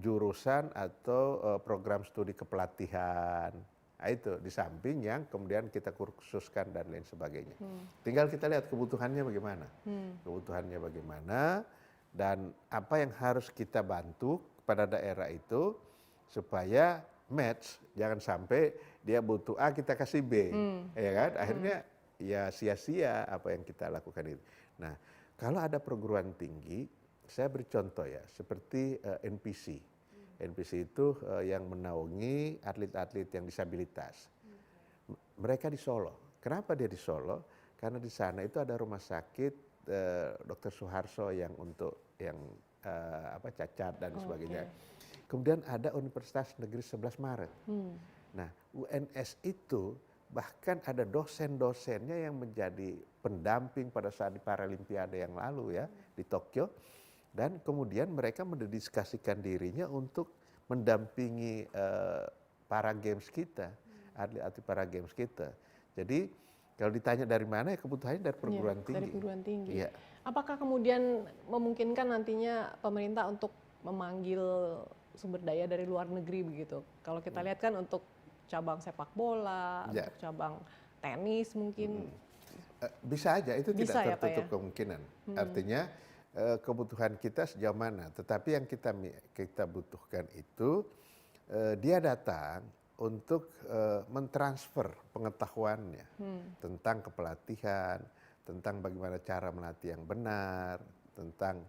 jurusan atau program studi kepelatihan. Nah, itu di samping yang kemudian kita kursuskan dan lain sebagainya. Tinggal kita lihat kebutuhannya bagaimana. Kebutuhannya bagaimana dan apa yang harus kita bantu pada daerah itu supaya match, jangan sampai dia butuh A kita kasih B. Ya kan? Akhirnya ya sia-sia apa yang kita lakukan itu. Nah, kalau ada perguruan tinggi, saya beri contoh ya, seperti NPC. NPC itu yang menaungi atlet-atlet yang disabilitas. Mereka di Solo. Kenapa dia di Solo? Karena di sana itu ada rumah sakit Dr. Suharso yang untuk yang cacat dan sebagainya. Kemudian ada Universitas Negeri 11 Maret. Nah, UNS itu bahkan ada dosen-dosennya yang menjadi pendamping pada saat di Paralimpiade yang lalu ya di Tokyo. Dan kemudian mereka mendedikasikan dirinya untuk mendampingi para games kita, atlet-atlet para games kita. Jadi kalau ditanya dari mana, ya kebutuhannya dari perguruan tinggi. Dari perguruan tinggi. Ya. Apakah kemudian memungkinkan nantinya pemerintah untuk memanggil sumber daya dari luar negeri begitu? Kalau kita lihat kan untuk cabang sepak bola, untuk cabang tenis mungkin. Bisa aja, itu tidak tertutup kemungkinan. Artinya kebutuhan kita sejauh mana, tetapi yang kita butuhkan itu dia datang untuk mentransfer pengetahuannya tentang kepelatihan, tentang bagaimana cara melatih yang benar, tentang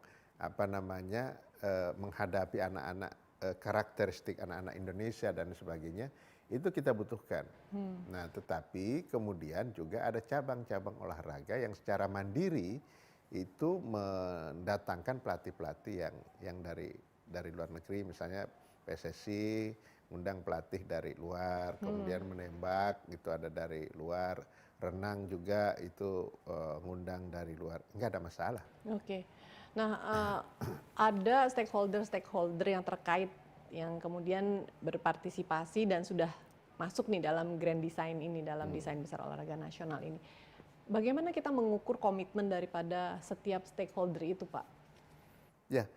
menghadapi anak-anak, karakteristik anak-anak Indonesia dan sebagainya, itu kita butuhkan. Nah, tetapi kemudian juga ada cabang-cabang olahraga yang secara mandiri itu mendatangkan pelatih-pelatih yang dari luar negeri, misalnya PSSI ngundang pelatih dari luar, kemudian menembak itu ada dari luar, renang juga itu ngundang dari luar, nggak ada masalah. Nah, ada stakeholder yang terkait yang kemudian berpartisipasi dan sudah masuk nih dalam grand design ini, dalam desain besar olahraga nasional ini. Bagaimana kita mengukur komitmen daripada setiap stakeholder itu, Pak? Ya,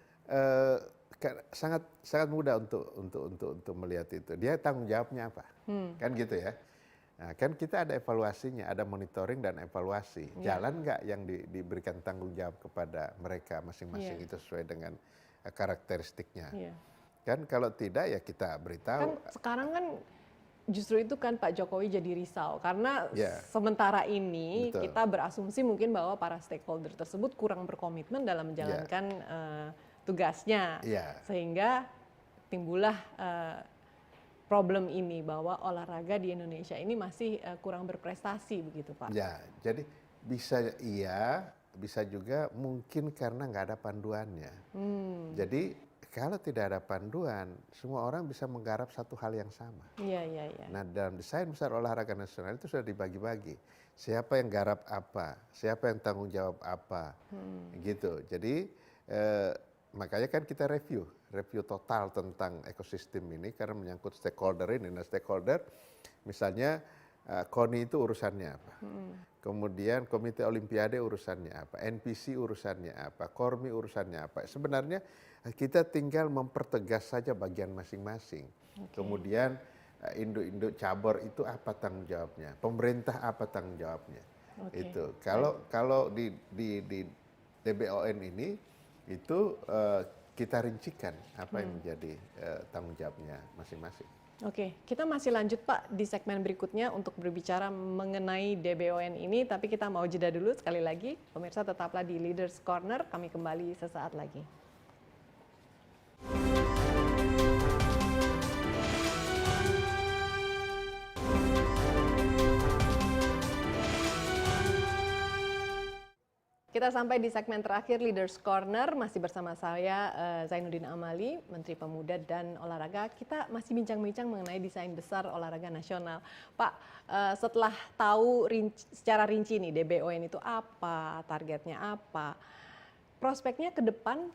sangat mudah untuk melihat itu. Dia tanggung jawabnya apa? Kan gitu ya. Nah, kan kita ada evaluasinya, ada monitoring dan evaluasi. Jalan nggak yang diberikan tanggung jawab kepada mereka masing-masing itu sesuai dengan karakteristiknya. Kan kalau tidak ya kita beritahu. Kan sekarang kan justru itu kan Pak Jokowi jadi risau karena sementara ini kita berasumsi mungkin bahwa para stakeholder tersebut kurang berkomitmen dalam menjalankan tugasnya, sehingga timbullah problem ini bahwa olahraga di Indonesia ini masih kurang berprestasi begitu Pak. Ya, jadi bisa juga mungkin karena nggak ada panduannya. Jadi kalau tidak ada panduan, semua orang bisa menggarap satu hal yang sama. Iya, iya, iya. Nah, dalam desain besar olahraga nasional itu sudah dibagi-bagi. Siapa yang garap apa, siapa yang tanggung jawab apa, gitu. Jadi makanya kan kita review total tentang ekosistem ini karena menyangkut stakeholder ini. Nah, stakeholder misalnya KONI itu urusannya apa, kemudian Komite Olimpiade urusannya apa, NPC urusannya apa, KORMI urusannya apa. Sebenarnya kita tinggal mempertegas saja bagian masing-masing. Kemudian induk-induk cabur itu apa tanggung jawabnya, pemerintah apa tanggung jawabnya. Itu kalau di DBON ini itu kita rincikan apa yang menjadi tanggung jawabnya masing-masing. Oke, kita masih lanjut Pak di segmen berikutnya untuk berbicara mengenai DBON ini, tapi kita mau jeda dulu sekali lagi. Pemirsa tetaplah di Leaders Corner, kami kembali sesaat lagi. Kita sampai di segmen terakhir Leaders Corner, masih bersama saya Zainuddin Amali, Menteri Pemuda dan Olahraga. Kita masih bincang-bincang mengenai desain besar olahraga nasional. Pak, setelah tahu secara rinci nih DBON itu apa, targetnya apa, prospeknya ke depan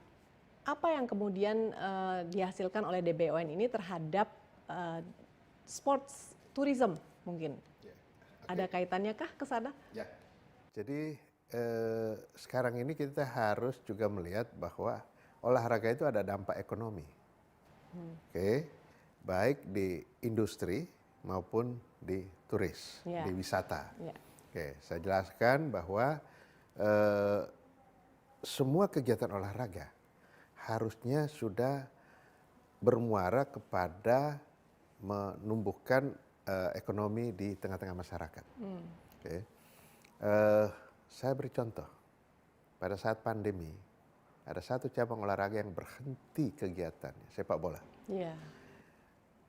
apa yang kemudian dihasilkan oleh DBON ini terhadap sports tourism mungkin? Ada kaitannya kah ke sana? Ya, jadi sekarang ini kita harus juga melihat bahwa olahraga itu ada dampak ekonomi, baik di industri maupun di turis, di wisata. Saya jelaskan bahwa semua kegiatan olahraga harusnya sudah bermuara kepada menumbuhkan ekonomi di tengah-tengah masyarakat. Saya beri contoh, pada saat pandemi, ada satu cabang olahraga yang berhenti kegiatannya, sepak bola. Iya.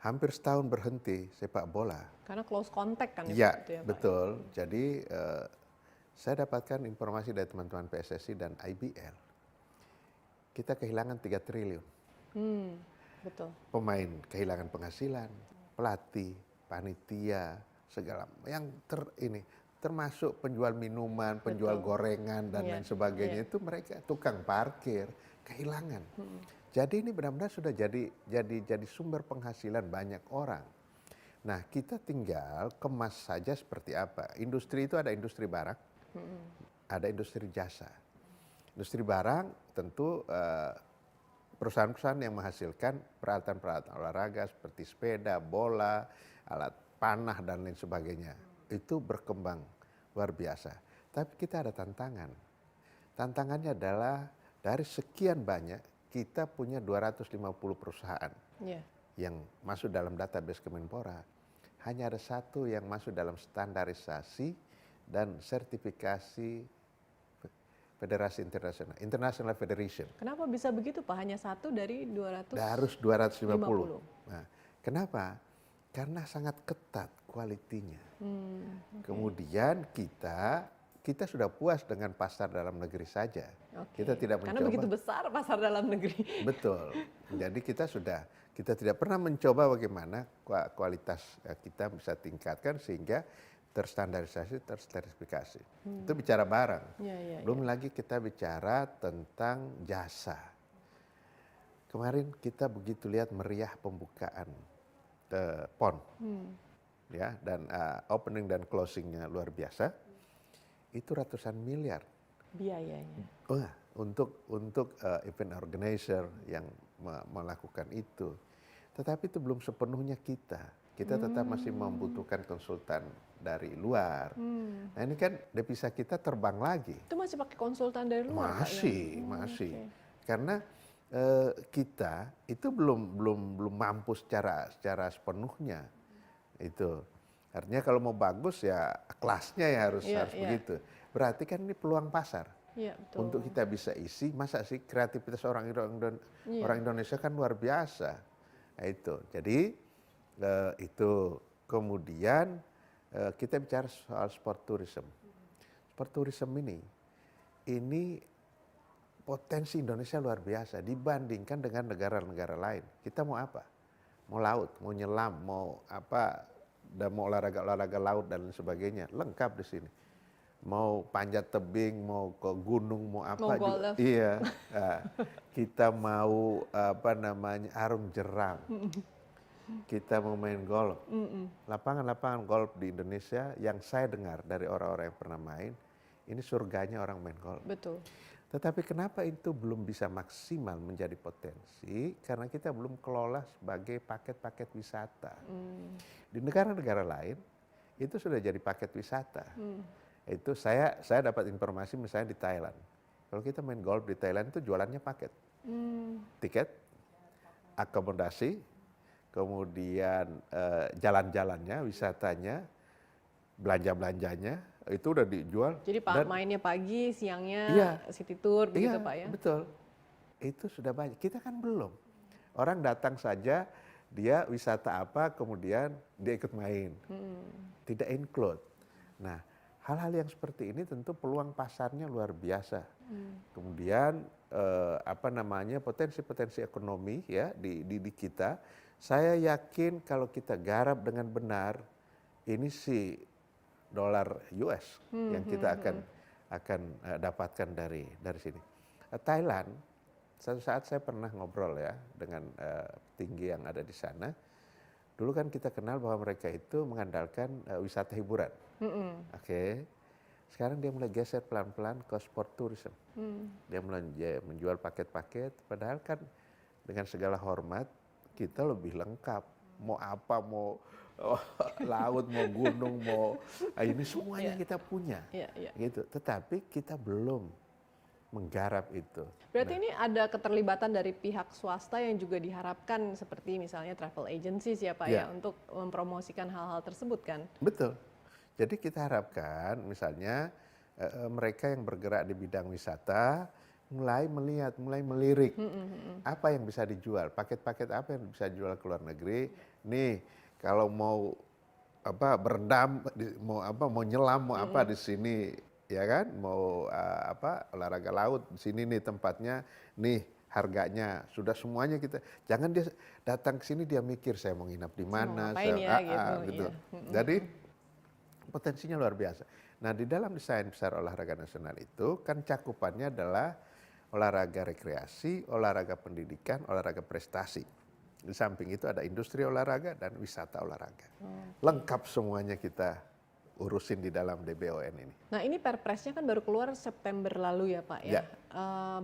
Hampir setahun berhenti sepak bola. Karena close contact kan ya, itu ya Pak? Betul. Jadi saya dapatkan informasi dari teman-teman PSSI dan IBL. Kita kehilangan 3 triliun. Betul. Pemain kehilangan penghasilan, pelatih, panitia, segala yang termasuk penjual minuman, penjual gorengan dan lain sebagainya itu mereka tukang parkir kehilangan. Jadi ini benar-benar sudah jadi sumber penghasilan banyak orang. Nah, kita tinggal kemas saja seperti apa. Industri itu ada industri barang, ada industri jasa. Industri barang tentu perusahaan-perusahaan yang menghasilkan peralatan-peralatan olahraga seperti sepeda, bola, alat panah dan lain sebagainya. Itu berkembang luar biasa. Tapi kita ada tantangan. Tantangannya adalah dari sekian banyak, kita punya 250 perusahaan yang masuk dalam database Kemenpora. Hanya ada satu yang masuk dalam standarisasi dan sertifikasi Federasi Internasional, International Federation. Kenapa bisa begitu Pak? Hanya satu dari 200? Harus 250. Nah, kenapa? Karena sangat ketat kualitinya. Kemudian kita sudah puas dengan pasar dalam negeri saja. Kita tidak mencoba. Karena begitu besar pasar dalam negeri. Betul. Jadi kita tidak pernah mencoba bagaimana kualitas kita bisa tingkatkan sehingga terstandarisasi, tersertifikasi. Itu bicara barang. Belum lagi kita bicara tentang jasa. Kemarin kita begitu lihat meriah pembukaan PON, ya, dan opening dan closingnya luar biasa. Itu ratusan miliar biayanya. Untuk event organizer yang melakukan itu. Tetapi itu belum sepenuhnya kita tetap masih membutuhkan konsultan dari luar. Nah ini kan devisa kita terbang lagi. Itu masih pakai konsultan dari luar? Masih. Karena kita itu belum mampu secara sepenuhnya itu. Artinya kalau mau bagus ya kelasnya ya harus begitu. Berarti kan ini peluang pasar. Untuk kita bisa isi, masa sih kreativitas orang Indonesia kan luar biasa. Nah, itu. Jadi itu kemudian kita bicara soal sport tourism. Sport tourism ini potensi Indonesia luar biasa dibandingkan dengan negara-negara lain. Kita mau apa? Mau laut, mau nyelam, mau apa, dan mau olahraga-olahraga laut dan lain sebagainya, lengkap di sini. Mau panjat tebing, mau ke gunung, mau apa Mau juga. golf. Iya. Nah, kita mau apa namanya arung jeram. Kita mau main golf. Lapangan-lapangan golf di Indonesia yang saya dengar dari orang-orang yang pernah main, ini surganya orang main golf. Betul. Tetapi kenapa itu belum bisa maksimal menjadi potensi? Karena kita belum kelola sebagai paket-paket wisata. Di negara-negara lain itu sudah jadi paket wisata. Itu saya dapat informasi misalnya di Thailand. Kalau kita main golf di Thailand itu jualannya paket. Tiket, akomodasi, kemudian jalan-jalannya, wisatanya, belanja-belanjanya, itu udah dijual. Jadi mainnya pagi, siangnya Iya. city tour begitu Iya, Pak ya? betul. Itu sudah banyak. Kita kan belum. Orang datang saja, dia wisata apa, kemudian dia ikut main. Tidak include. Nah, hal-hal yang seperti ini tentu peluang pasarnya luar biasa. Kemudian apa namanya potensi-potensi ekonomi ya di kita. Saya yakin kalau kita garap dengan benar, ini sih dolar US yang kita akan dapatkan dari sini. Thailand, satu saat saya pernah ngobrol ya dengan petinggi yang ada di sana. Dulu kan kita kenal bahwa mereka itu mengandalkan wisata hiburan. Oke. Sekarang dia mulai geser pelan-pelan ke sport tourism. Dia mulai menjual paket-paket, padahal kan dengan segala hormat kita lebih lengkap. Mau apa, mau laut, mau gunung, mau ini semuanya kita punya. Gitu. Tetapi kita belum menggarap itu. Berarti ini ada keterlibatan dari pihak swasta yang juga diharapkan seperti misalnya travel agencies ya Pak ya untuk mempromosikan hal-hal tersebut kan? Betul. Jadi kita harapkan misalnya mereka yang bergerak di bidang wisata mulai melihat, mulai melirik apa yang bisa dijual, paket-paket apa yang bisa dijual ke luar negeri. Nih kalau mau apa berendam, mau nyelam, mau apa di sini, ya kan? Mau apa olahraga laut di sini nih tempatnya, nih harganya sudah semuanya kita. Jangan dia datang ke sini dia mikir saya mau nginap di mana, gitu. Jadi potensinya luar biasa. Nah di dalam desain besar olahraga nasional itu kan cakupannya adalah olahraga rekreasi, olahraga pendidikan, olahraga prestasi. Di samping itu ada industri olahraga dan wisata olahraga. Lengkap semuanya kita urusin di dalam DBON ini. Nah ini perpresnya kan baru keluar September lalu ya Pak ya.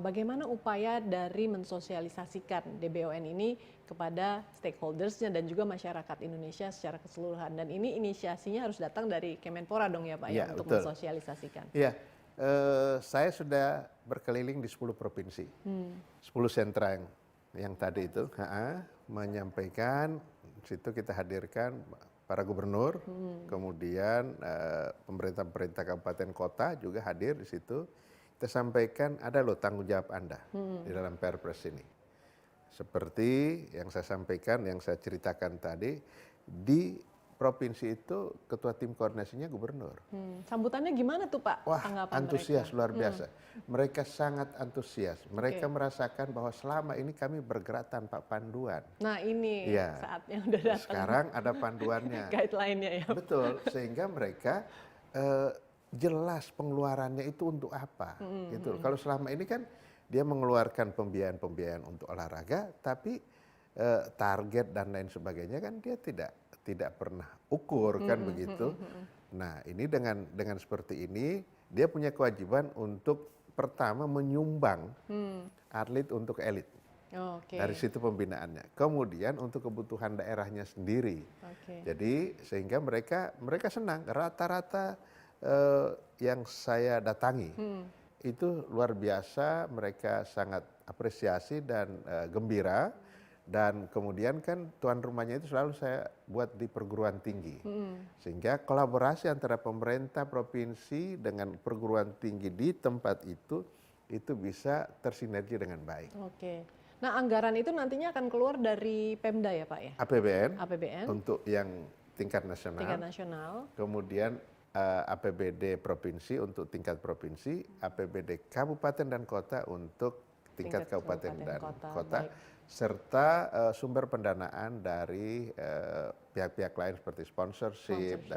Bagaimana upaya dari mensosialisasikan DBON ini kepada stakeholdersnya dan juga masyarakat Indonesia secara keseluruhan. Dan ini inisiasinya harus datang dari Kemenpora dong ya Pak ya untuk mensosialisasikan. Iya, saya sudah berkeliling di 10 provinsi, 10 sentra yang tadi itu menyampaikan, situ kita hadirkan para gubernur, kemudian pemerintah-pemerintah kabupaten kota juga hadir di situ. Kita sampaikan ada loh tanggung jawab Anda di dalam Perpres ini. Seperti yang saya sampaikan, yang saya ceritakan tadi, di provinsi itu ketua tim koordinasinya gubernur. Sambutannya gimana tuh Pak? Wah, antusias luar biasa. Mereka sangat antusias. Mereka merasakan bahwa selama ini kami bergerak tanpa panduan. Nah ini saatnya udah datang. Sekarang ada panduannya. Guideline-nya ya. Betul, sehingga mereka jelas pengeluarannya itu untuk apa. Gitu. Kalau selama ini kan dia mengeluarkan pembiayaan-pembiayaan untuk olahraga, tapi target dan lain sebagainya kan dia tidak pernah ukur kan begitu. Nah ini dengan seperti ini dia punya kewajiban untuk pertama menyumbang atlet untuk elit. Dari situ pembinaannya. Kemudian untuk kebutuhan daerahnya sendiri. Jadi sehingga mereka senang. Rata-rata yang saya datangi itu luar biasa. Mereka sangat apresiasi dan gembira. Dan kemudian kan tuan rumahnya itu selalu saya buat di perguruan tinggi. Sehingga kolaborasi antara pemerintah provinsi dengan perguruan tinggi di tempat itu bisa tersinergi dengan baik. Nah anggaran itu nantinya akan keluar dari Pemda ya Pak ya? APBN. APBN. Untuk yang tingkat nasional. Tingkat nasional. Kemudian APBD provinsi untuk tingkat provinsi, APBD kabupaten dan kota untuk tingkat kabupaten dan kota, serta sumber pendanaan dari pihak-pihak lain seperti sponsorship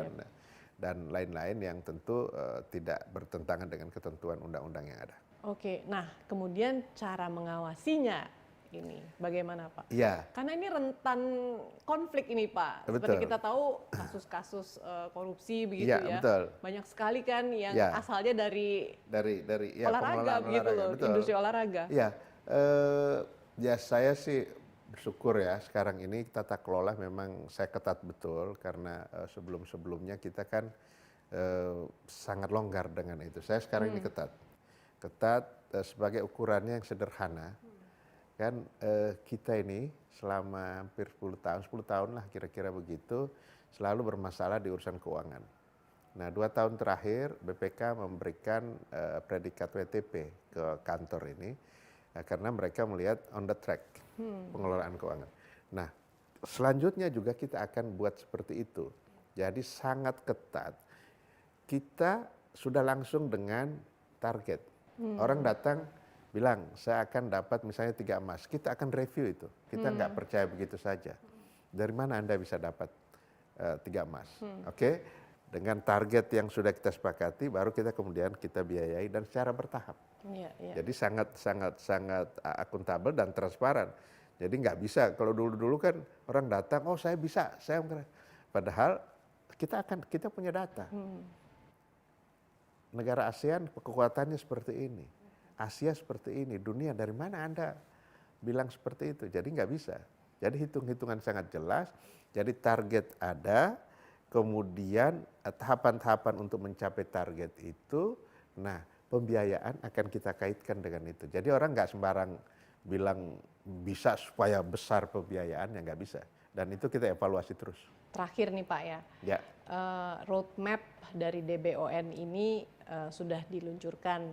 dan lain-lain yang tentu tidak bertentangan dengan ketentuan undang-undang yang ada. Oke, nah kemudian cara mengawasinya ini bagaimana Pak? Iya. Karena ini rentan konflik ini Pak. Betul. Seperti kita tahu kasus-kasus korupsi begitu ya. Betul. Banyak sekali kan yang asalnya dari olahraga begitu loh, betul. Industri olahraga. Iya, ya saya sih bersyukur ya sekarang ini tata kelola memang saya ketat betul karena sebelum-sebelumnya kita kan sangat longgar dengan itu. Saya sekarang ini ketat sebagai ukurannya yang sederhana. Kan kita ini selama hampir 10 tahun lah kira-kira begitu, selalu bermasalah di urusan keuangan. Nah 2 tahun terakhir BPK memberikan predikat WTP ke kantor ini, karena mereka melihat on the track pengelolaan keuangan. Nah selanjutnya juga kita akan buat seperti itu, jadi sangat ketat. Kita sudah langsung dengan target, orang datang bilang saya akan dapat misalnya 3 emas, kita akan review itu, kita nggak percaya begitu saja. Dari mana Anda bisa dapat 3 emas? Oke, dengan target yang sudah kita sepakati, baru kita kemudian kita biayai dan secara bertahap. Jadi sangat akuntabel dan transparan. Jadi nggak bisa kalau dulu kan orang datang, oh saya bisa, padahal kita punya data. Negara ASEAN kekuatannya seperti ini. Asia seperti ini, dunia dari mana Anda bilang seperti itu? Jadi nggak bisa. Jadi hitung-hitungan sangat jelas, jadi target ada, kemudian tahapan-tahapan untuk mencapai target itu, nah pembiayaan akan kita kaitkan dengan itu. Jadi orang nggak sembarang bilang bisa supaya besar pembiayaan, ya nggak bisa. Dan itu kita evaluasi terus. Terakhir nih Pak ya, roadmap dari DBON ini sudah diluncurkan.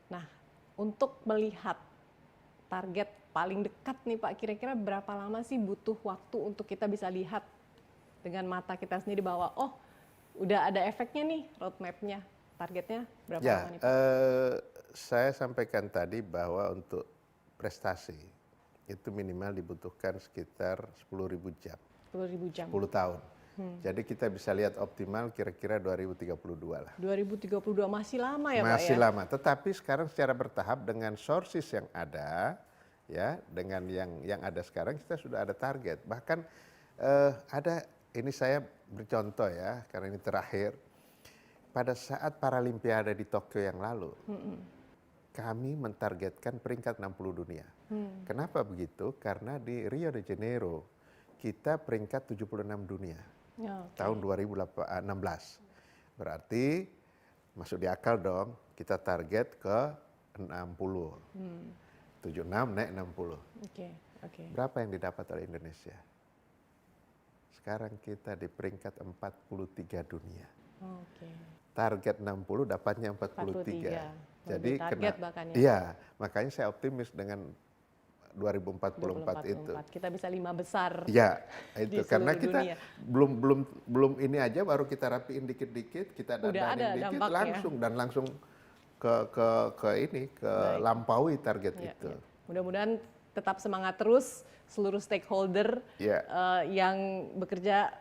Nah, untuk melihat target paling dekat nih Pak, kira-kira berapa lama sih butuh waktu untuk kita bisa lihat dengan mata kita sendiri bahwa oh udah ada efeknya nih roadmap-nya, targetnya berapa lama nih Pak? Saya sampaikan tadi bahwa untuk prestasi itu minimal dibutuhkan sekitar 10.000 jam. 10.000 jam. 10 tahun. Jadi kita bisa lihat optimal kira-kira 2032 lah. 2032 masih lama ya Pak ya? Masih lama, tetapi sekarang secara bertahap dengan sources yang ada, ya dengan yang ada sekarang kita sudah ada target. Bahkan ada, ini saya bercontoh ya, karena ini terakhir, pada saat Paralimpiade di Tokyo yang lalu, kami mentargetkan peringkat 60 dunia. Kenapa begitu? Karena di Rio de Janeiro kita peringkat 76 dunia. Tahun 2016. Berarti masuk di akal dong, kita target ke 60. 76 naik 60. Berapa yang didapat oleh Indonesia? Sekarang kita di peringkat 43 dunia. Target 60 dapatnya 43. Jadi target bahkan ya. Iya, makanya saya optimis dengan 2044 itu. Kita bisa 5 besar. Ya, itu karena kita dunia. belum ini aja baru kita rapiin dikit-dikit, kita dadain dikit langsung ke lampaui target itu. Mudah-mudahan tetap semangat terus seluruh stakeholder yang bekerja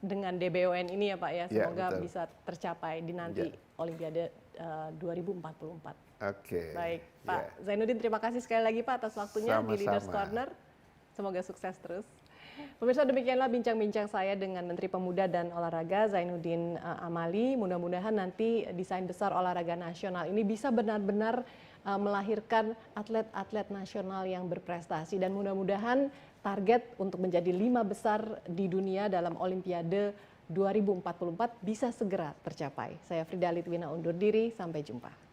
dengan DBON ini ya Pak ya. Semoga bisa tercapai di nanti Olimpiade 2044. Baik, Pak Zainuddin, terima kasih sekali lagi Pak atas waktunya di Leaders Corner. Semoga sukses terus. Pemirsa, demikianlah bincang-bincang saya dengan Menteri Pemuda dan Olahraga Zainuddin Amali. Mudah-mudahan nanti desain besar olahraga nasional ini bisa benar-benar melahirkan atlet-atlet nasional yang berprestasi dan mudah-mudahan target untuk menjadi 5 besar di dunia dalam Olimpiade 2044 bisa segera tercapai. Saya Frida Litwina undur diri, sampai jumpa.